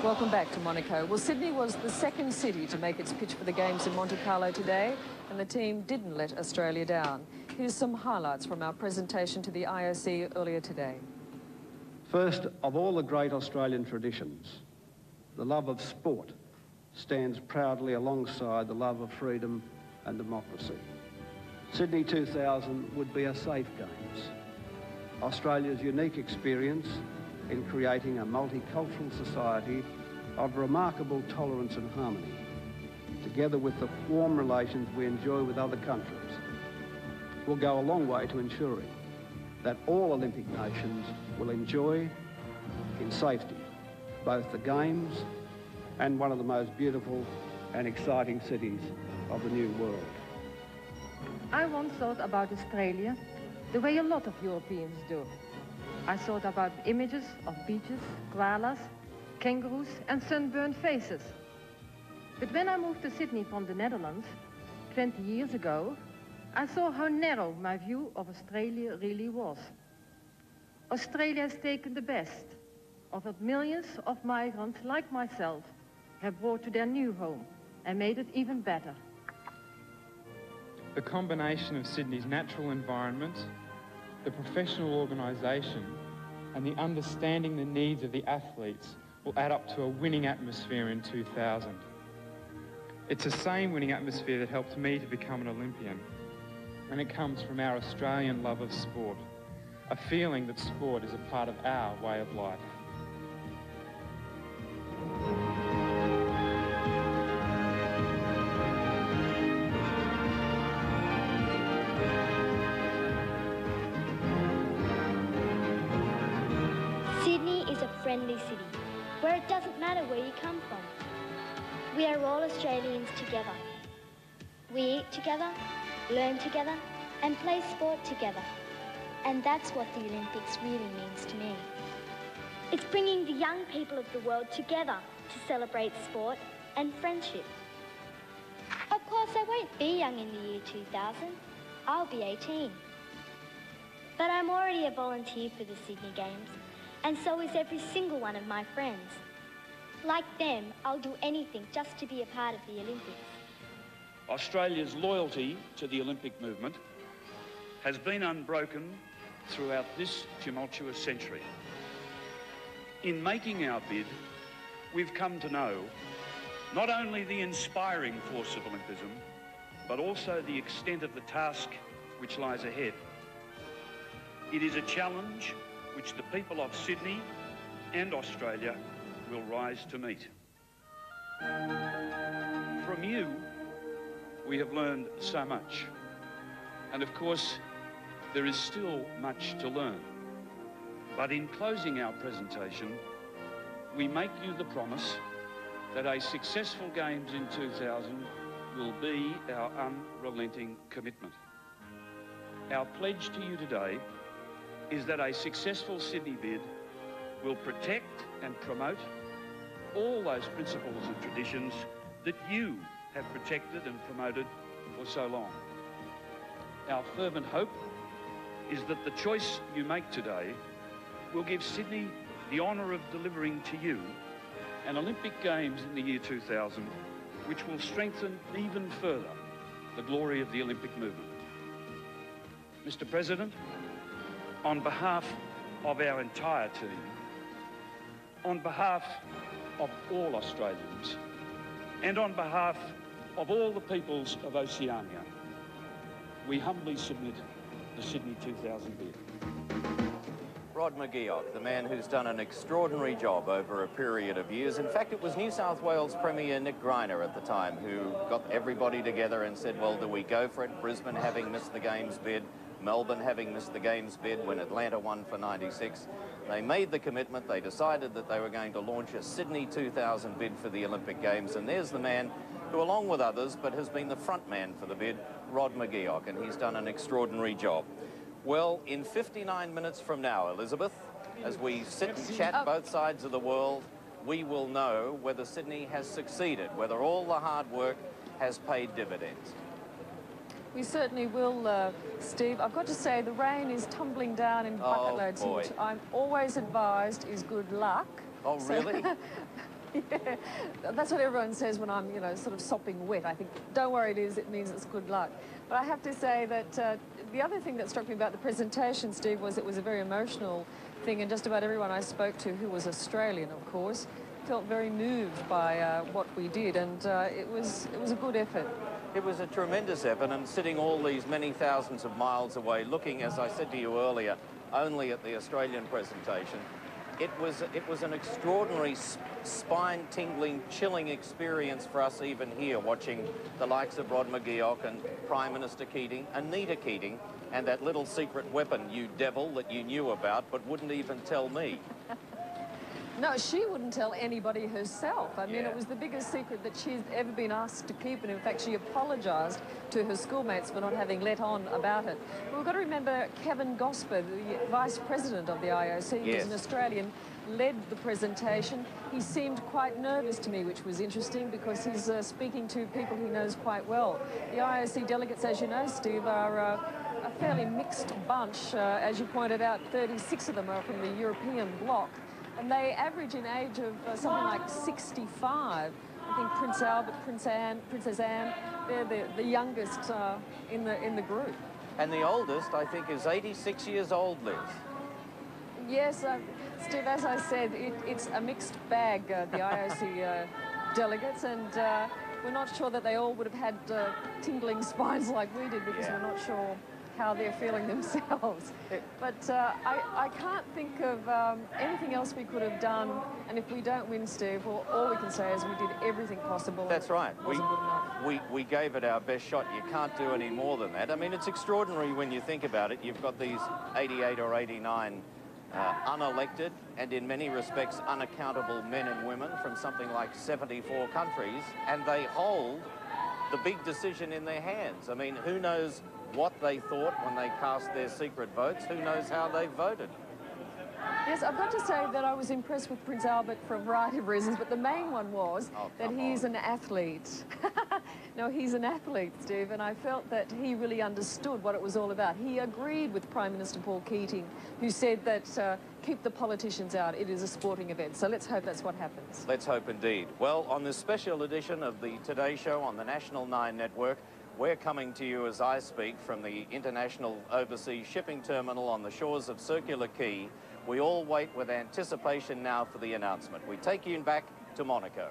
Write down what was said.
Welcome back to Monaco. Well, Sydney was the second city to make its pitch for the Games in Monte Carlo today, and the team didn't let Australia down. Here's some highlights from our presentation to the IOC earlier today. First, of all the great Australian traditions, the love of sport stands proudly alongside the love of freedom and democracy. Sydney 2000 would be a safe Games. Australia's unique experience in creating a multicultural society of remarkable tolerance and harmony, together with the warm relations we enjoy with other countries, will go a long way to ensuring that all Olympic nations will enjoy in safety both the Games and one of the most beautiful and exciting cities of the new world. I once thought about Australia the way a lot of Europeans do. I thought about images of beaches, koalas, kangaroos and sunburned faces. But when I moved to Sydney from the Netherlands 20 years ago, I saw how narrow my view of Australia really was. Australia has taken the best of what millions of migrants like myself have brought to their new home and made it even better. The combination of Sydney's natural environment, the professional organisation and the understanding the needs of the athletes will add up to a winning atmosphere in 2000. It's the same winning atmosphere that helped me to become an Olympian, and it comes from our Australian love of sport, a feeling that sport is a part of our way of life. Sydney is a friendly city, where it doesn't matter where you come from. We are all Australians together. We eat together, learn together, and play sport together. And that's what the Olympics really means to me. It's bringing the young people of the world together to celebrate sport and friendship. Of course, I won't be young in the year 2000. I'll be 18. But I'm already a volunteer for the Sydney Games, and so is every single one of my friends. Like them, I'll do anything just to be a part of the Olympics. Australia's loyalty to the Olympic movement has been unbroken throughout this tumultuous century. In making our bid, we've come to know not only the inspiring force of Olympism, but also the extent of the task which lies ahead. It is a challenge which the people of Sydney and Australia will rise to meet. From you, we have learned so much. And of course, there is still much to learn. But in closing our presentation, we make you the promise that a successful Games in 2000 will be our unrelenting commitment. Our pledge to you today is that a successful Sydney bid will protect and promote all those principles and traditions that you have protected and promoted for so long. Our fervent hope is that the choice you make today will give Sydney the honour of delivering to you an Olympic Games in the year 2000, which will strengthen even further the glory of the Olympic movement. Mr. President, on behalf of our entire team, on behalf of all Australians, and on behalf of all the peoples of Oceania, we humbly submit the Sydney 2000 bid. Rod McGeoch, the man who's done an extraordinary job over a period of years. In fact, it was New South Wales Premier Nick Greiner at the time who got everybody together and said, well, do we go for it? Brisbane having missed the Games bid, Melbourne having missed the Games bid when Atlanta won for 96. They made the commitment. They decided that they were going to launch a Sydney 2000 bid for the Olympic Games. And there's the man who, along with others, but has been the front man for the bid, Rod McGeoch, and he's done an extraordinary job. Well, in 59 minutes from now, Elizabeth, as we sit and chat both sides of the world, we will know whether Sydney has succeeded, whether all the hard work has paid dividends. We certainly will, Steve. I've got to say, the rain is tumbling down in bucket loads, which I'm always advised is good luck. Oh, really? Yeah, that's what everyone says when I'm, you know, sort of sopping wet. I think, don't worry, Liz, it means it's good luck. But I have to say that the other thing that struck me about the presentation, Steve, was it was a very emotional thing, and just about everyone I spoke to, who was Australian, of course, felt very moved by what we did, and it was a good effort. It was a tremendous effort, and sitting all these many thousands of miles away, looking, as I said to you earlier, only at the Australian presentation, it was an extraordinary, spine-tingling, chilling experience for us even here, watching the likes of Rod McGeoch and Prime Minister Keating, Anita Keating, and that little secret weapon, you devil, that you knew about but wouldn't even tell me. No, she wouldn't tell anybody herself. I mean, Yeah. it was the biggest secret that she's ever been asked to keep, and in fact, she apologised to her schoolmates for not having let on about it. But we've got to remember Kevin Gosper, the Vice President of the IOC, Yes. who's an Australian, led the presentation. He seemed quite nervous to me, which was interesting because he's speaking to people he knows quite well. The IOC delegates, as you know, Steve, are a fairly mixed bunch. As you pointed out, 36 of them are from the European bloc. And they average in age of something like 65. I think Prince Albert, Princess Anne, they're the youngest in the group. And the oldest, I think, is 86 years old, Liz. Yes, Steve, as I said, it's a mixed bag, the IOC delegates, and we're not sure that they all would have had tingling spines like we did, because Yeah. we're not sure how they're feeling themselves. But I can't think of anything else we could have done, and if we don't win, Steve, well, all we can say is we did everything possible. That's right. It wasn't good enough. We gave it our best shot. You can't do any more than that. I mean, it's extraordinary when you think about it. You've got these 88 or 89 unelected and in many respects unaccountable men and women from something like 74 countries, and they hold the big decision in their hands. I mean, who knows what they thought when they cast their secret votes? Who knows how they voted? Yes, I've got to say that I was impressed with Prince Albert for a variety of reasons, but the main one was that he's an athlete. No, he's an athlete, Steve, and I felt that he really understood what it was all about. He agreed with Prime Minister Paul Keating, who said that keep the politicians out, it is a sporting event. So let's hope that's what happens. Let's hope indeed. Well, on this special edition of the Today Show on the National 9 Network, we're coming to you as I speak from the International Overseas Shipping Terminal on the shores of Circular Quay. We all wait with anticipation now for the announcement. We take you back to Monaco.